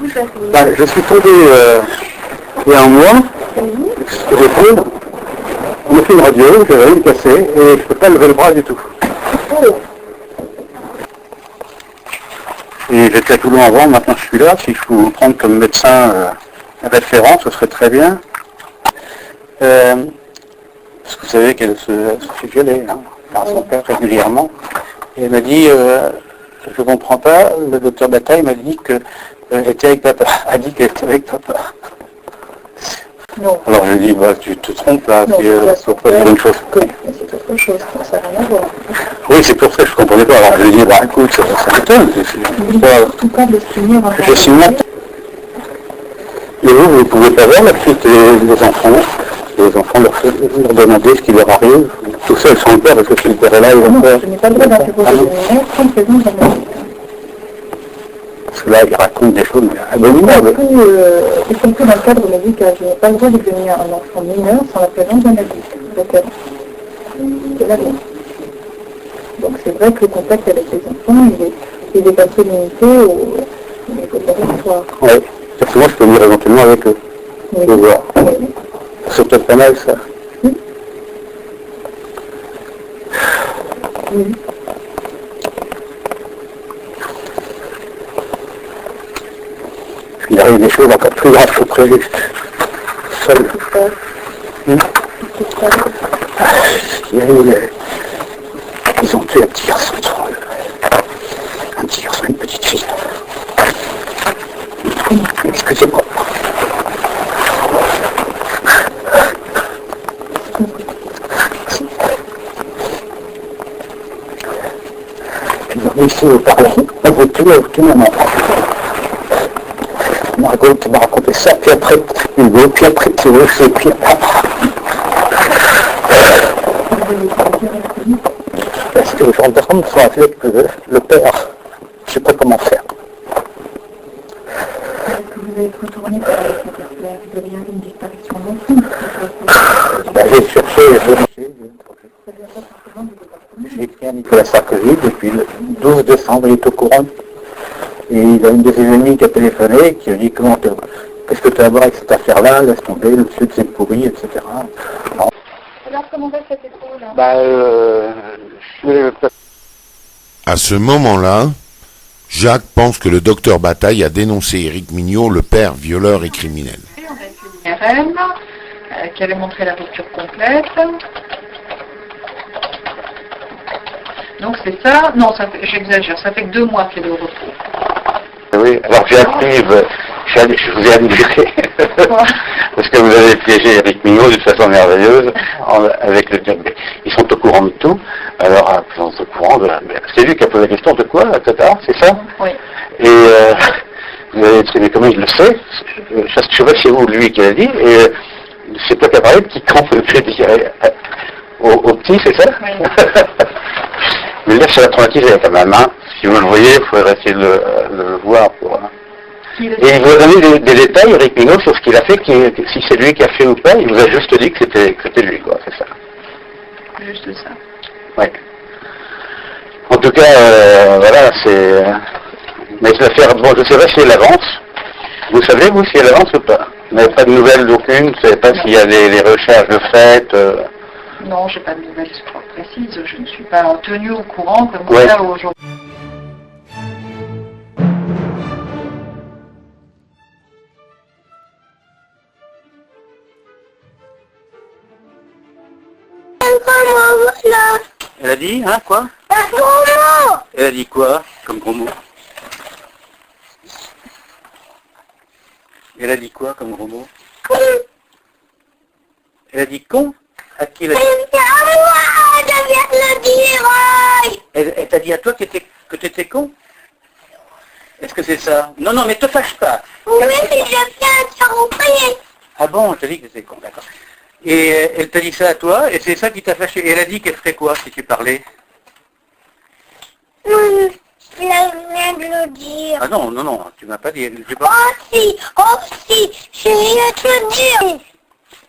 Je suis tombé il y a un mois, ce que j'ai fait, on m'a fait une radio, j'avais une cassée et je ne peux pas lever le bras du tout. Et j'étais à Toulon avant, maintenant je suis là, si je vous prendre comme médecin référent, ce serait très bien. Parce que vous savez qu'elle se fait violer par son père régulièrement. Et elle m'a dit, je ne comprends pas, le docteur Bataille m'a dit qu'elle était avec papa, a dit qu'elle était avec papa. Non. Alors je lui ai dit, bah, tu te trompes là, faut pas dire une chose. C'est autre chose, ça n'a rien à voir. Oui, c'est pour ça que je ne comprenais pas. Alors je lui ai dit, bah écoute, ça m'étonne. Je suis monté. Et vous ne pouvez pas voir la suite des enfants. Les enfants leur demander ce qui leur arrive. Tout ça, ils sont peur parce que si le père est là, ils vont faire. Je n'ai pas le droit d'interroger les mères sans présence d'un mari. Parce que là, ils racontent des choses abominables. Y compris dans le cadre médical, je n'ai pas le droit d'examiner un enfant mineur sans la présence d'un adulte. C'est la loi. Donc c'est vrai que le contact avec les enfants, il est un peu limité au niveau de la histoire. Oui, parce que moi je peux venir éventuellement avec eux. Oui. Je voir. Oui. C'est peut-être pas mal ça. Oui. Il arrive des choses encore plus graves que prévu. Seul. Ils ont tué un petit garçon, un petit garçon, une petite fille. Excusez-moi. Ils ont réussi à parler, on veut tuer tout le monde. Margot m'a raconté ça, puis après, Hugo, puis après, tu veux, et puis parce que les gendarmes sont avec le père. Je ne sais pas comment faire. Est-ce que vous allez être retourné pour aller avec votre père? Vous avez eu une disparition d'enfant? J'ai cherché, j'ai écrit à Nicolas Sarkozy depuis le 12 décembre, il est au courant. Et il a une de ses amies qui a téléphoné, qui a dit qu'est-ce que tu as à voir avec cette affaire-là, laisse tomber, le sud c'est pourri, etc. Alors comment va cette épaule? À ce moment-là, Jacques pense que le docteur Bataille a dénoncé Éric Mignot, le père violeur et criminel. On a fait une IRM qui avait montré la rupture complète. Donc c'est ça, non, j'exagère, ça fait que 2 mois qu'il est au repos. Oui, alors je vous ai admiré, parce que vous avez piégé Éric Mignot d'une façon merveilleuse, avec le ils sont au courant de tout, alors ils sont au courant c'est lui qui a posé la question de quoi, etc., c'est ça? Oui. Et vous avez dit, mais comment il le sait? Je vois que c'est vous, lui, qui l'a dit, et c'est toi qui as parlé de qui quand je dire au petit, c'est ça? Oui. Mais là, ça l'a traumatisé quand même, hein. Si vous le voyez, il faudrait essayer de le voir pour... Et il vous a donné des détails, Éric Mignot, sur ce qu'il a fait, si c'est lui qui a fait ou pas, il vous a juste dit que c'était lui, quoi, c'est ça. Juste ça. Oui. En tout cas, voilà, c'est... Mais l'affaire, bon, je ne sais pas si elle avance. Vous savez, vous, si elle avance ou pas? Vous n'avez pas de nouvelles d'aucune? Vous ne savez pas s'il y a des recherches de fait Non, je n'ai pas de nouvelles précises. Je ne suis pas tenue au courant comme ouais. ça aujourd'hui. Elle a dit, hein, quoi? Elle a dit quoi, comme gros mot? Elle a dit quoi, comme gros mot? Elle a dit con? À qui elle a dit? Elle t'a dit à toi que tu étais con? Est-ce que c'est ça? Non, non, mais te fâche pas. Oui, mais je viens interrompre. Ah bon, je t'ai dit que c'était con, d'accord. Et elle t'a dit ça à toi, et c'est ça qui t'a fâché. Et elle a dit qu'elle ferait quoi si tu parlais? Je viens de le dire. Ah non, non, non, tu m'as pas dit. Oh si, je viens de te dire.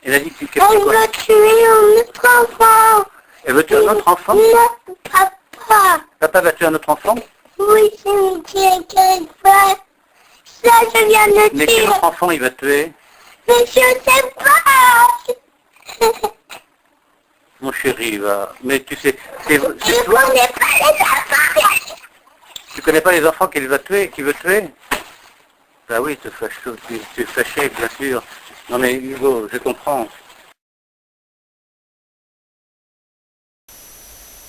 Elle a dit qu'elle ferait Elle quoi? veut tuer un autre enfant. Elle veut tuer un autre enfant? Non, papa. Papa va tuer un autre enfant? Oui, c'est une petite Là, je viens de Mais quel tuer. autre enfant il va tuer? Mais je sais pas. Mon chéri, va. Mais tu sais, c'est Je toi. connais pas les enfants. Tu connais pas les enfants qu'il va tuer, qu'il veut tuer? Bah oui, tu es fâché, bien sûr. Non mais Hugo, je comprends.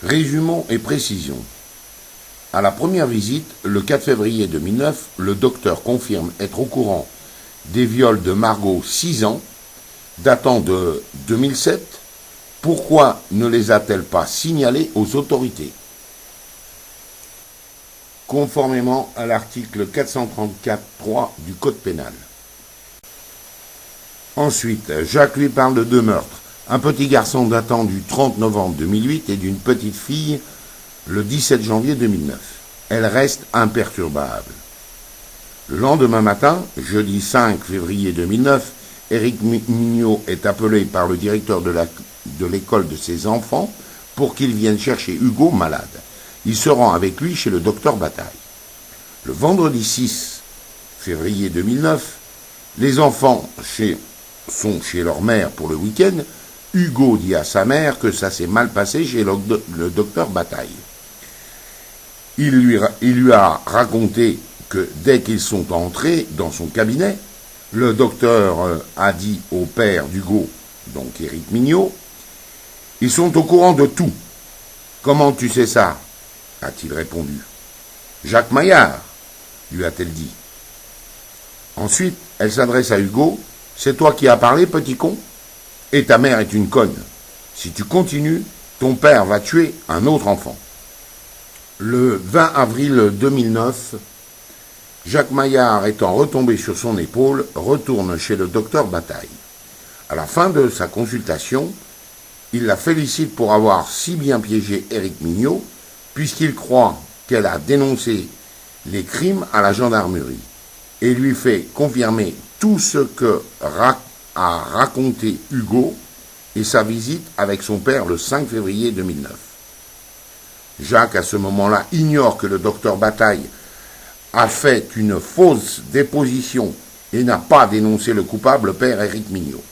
Résumons et précisons. À la première visite, le 4 février 2009, le docteur confirme être au courant des viols de Margot, 6 ans, datant de 2007. Pourquoi ne les a-t-elle pas signalés aux autorités? Conformément à l'article 434.3 du Code pénal. Ensuite, Jacques lui parle de 2 meurtres. Un petit garçon datant du 30 novembre 2008 et d'une petite fille le 17 janvier 2009. Elle reste imperturbable. Le lendemain matin, jeudi 5 février 2009, Éric Mignot est appelé par le directeur de l'école de ses enfants pour qu'il vienne chercher Hugo malade. Il se rend avec lui chez le docteur Bataille. Le vendredi 6 février 2009, les enfants sont chez leur mère pour le week-end. Hugo dit à sa mère que ça s'est mal passé chez le docteur Bataille. Il lui a raconté que dès qu'ils sont entrés dans son cabinet, le docteur a dit au père d'Hugo, donc Éric Mignot, « Ils sont au courant de tout. »« Comment tu sais ça ?» a-t-il répondu. « Jacques Maillard, lui a-t-elle dit. Ensuite, elle s'adresse à Hugo, « C'est toi qui as parlé, petit con ? Et ta mère est une conne. Si tu continues, ton père va tuer un autre enfant. » Le 20 avril 2009, Jacques Maillard étant retombé sur son épaule, retourne chez le docteur Bataille. À la fin de sa consultation, il la félicite pour avoir si bien piégé Éric Mignot, puisqu'il croit qu'elle a dénoncé les crimes à la gendarmerie, et lui fait confirmer tout ce que a raconté Hugo et sa visite avec son père le 5 février 2009. Jacques, à ce moment-là, ignore que le docteur Bataille a fait une fausse déposition et n'a pas dénoncé le coupable, père Éric Mignot.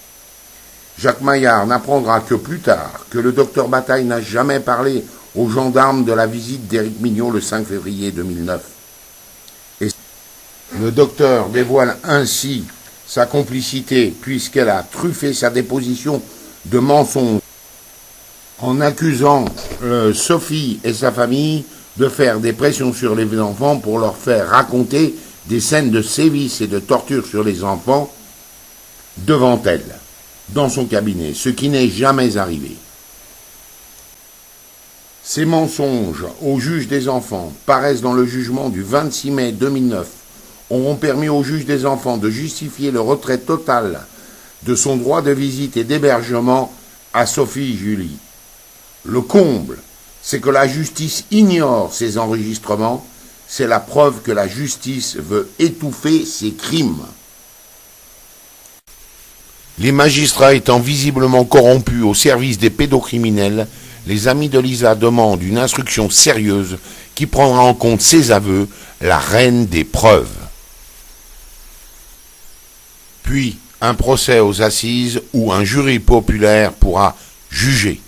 Jacques Maillard n'apprendra que plus tard que le docteur Bataille n'a jamais parlé aux gendarmes de la visite d'Éric Mignot le 5 février 2009. Et le docteur dévoile ainsi sa complicité puisqu'elle a truffé sa déposition de mensonges en accusant Sophie et sa famille de faire des pressions sur les enfants pour leur faire raconter des scènes de sévices et de torture sur les enfants devant elle, dans son cabinet, ce qui n'est jamais arrivé. Ces mensonges au juge des enfants paraissent dans le jugement du 26 mai 2009, auront permis au juge des enfants de justifier le retrait total de son droit de visite et d'hébergement à Sophie Julie. Le comble, c'est que la justice ignore ces enregistrements, c'est la preuve que la justice veut étouffer ses crimes. Les magistrats étant visiblement corrompus au service des pédocriminels, les amis de Lisa demandent une instruction sérieuse qui prendra en compte ses aveux, la reine des preuves. Puis, un procès aux assises où un jury populaire pourra juger.